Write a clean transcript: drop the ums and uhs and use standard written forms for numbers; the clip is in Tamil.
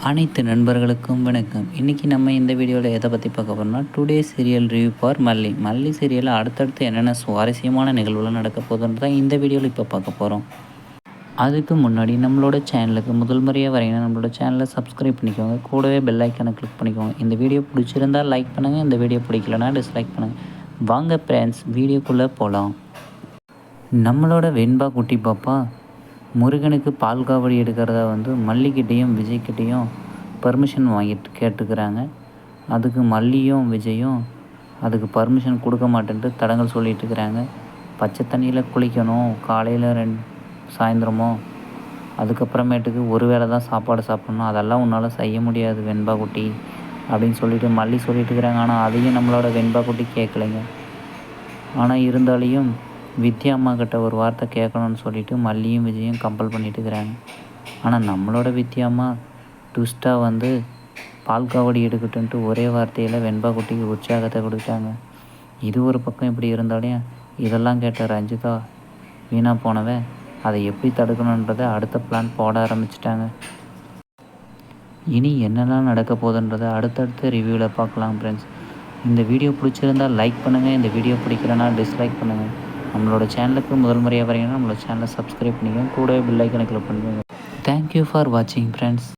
அனைத்து நண்பர்களுக்கும் வணக்கம். இன்றைக்கி நம்ம இந்த வீடியோவில் எதை பற்றி பார்க்க போகிறோம்னா, டுடே சீரியல் ரிவ்யூ ஃபார் மல்லி. மல்லி சீரியலில் அடுத்தடுத்து என்னென்ன சுவாரஸ்யமான நிகழ்வுகள் நடக்க போகுதுன்றதான் இந்த வீடியோவில் இப்போ பார்க்க போகிறோம். அதுக்கு முன்னாடி நம்மளோட சேனலுக்கு முதல் முறையாக வரீங்கன்னா நம்மளோட சேனலை சப்ஸ்கிரைப் பண்ணிக்கோங்க. கூடவே பெல் ஐக்கானை கிளிக் பண்ணிக்கோங்க. இந்த வீடியோ பிடிச்சிருந்தால் லைக் பண்ணுங்கள். இந்த வீடியோ பிடிக்கலனா டிஸ்லைக் பண்ணுங்கள். வாங்க ஃப்ரெண்ட்ஸ், வீடியோக்குள்ளே போகலாம். நம்மளோட வெண்பா குட்டி பாப்பா முருகனுக்கு பால் காவடி எடுக்கிறதா மல்லிக்கிட்டேயும் விஜய்கிட்டேயும் பர்மிஷன் வாங்கிட்டு கேட்டுக்கிறாங்க. அதுக்கு மல்லியும் விஜயும் அதுக்கு பர்மிஷன் கொடுக்க மாட்டேன்ட்டு தடங்கள் சொல்லிகிட்டு இருக்கிறாங்க. பச்சை தண்ணியில் குளிக்கணும், காலையில் சாயந்தரமோ, அதுக்கப்புறமேட்டுக்கு ஒரு வேளை தான் சாப்பாடு சாப்பிட்ணும், அதெல்லாம் உன்னால் செய்ய முடியாது வெண்பா குட்டி அப்படின்னு சொல்லிட்டு மல்லி சொல்லிட்டு இருக்கிறாங்க. ஆனால் அதையும் நம்மளோட வெண்பா குட்டி கேட்கலைங்க. ஆனால் இருந்தாலையும் வித்யா அம்மா கிட்ட ஒரு வார்த்தை கேட்கணும்னு சொல்லிட்டு மல்லியும் விஜயும் கம்பல் பண்ணிட்டு இருக்கிறாங்க. ஆனால் நம்மளோட வித்யா அம்மா ட்விஸ்ட்டாக பால் காவடி எடுக்கட்டுன்ட்டு ஒரே வார்த்தையில் வெண்பா குட்டிக்கு உற்சாகத்தை கொடுத்தாங்க. இது ஒரு பக்கம் இப்படி இருந்தாலும் இதெல்லாம் கேட்ட ரஞ்சிதா வீணாக போனவ அதை எப்படி தடுக்கணுன்றதை அடுத்த பிளான் போட ஆரம்பிச்சிட்டாங்க. இனி என்னெல்லாம் நடக்க போகுதுன்றதை அடுத்தடுத்த ரிவ்யூவில் பார்க்கலாம் ஃப்ரெண்ட்ஸ். இந்த வீடியோ பிடிச்சிருந்தால் லைக் பண்ணுங்கள். இந்த வீடியோ பிடிக்கலனா டிஸ்லைக் பண்ணுங்கள். நம்மளோட சேனலுக்கு முதல் முறையாக வரீங்கன்னா நம்மளோட சேனலை சப்ஸ்கிரைப் பண்ணிக்கோங்க. கூடவே பெல் ஐக்கானை கிளிக் பண்ணிக்கோங்க. தேங்க்யூ ஃபார் வாட்சிங் ஃப்ரெண்ட்ஸ்.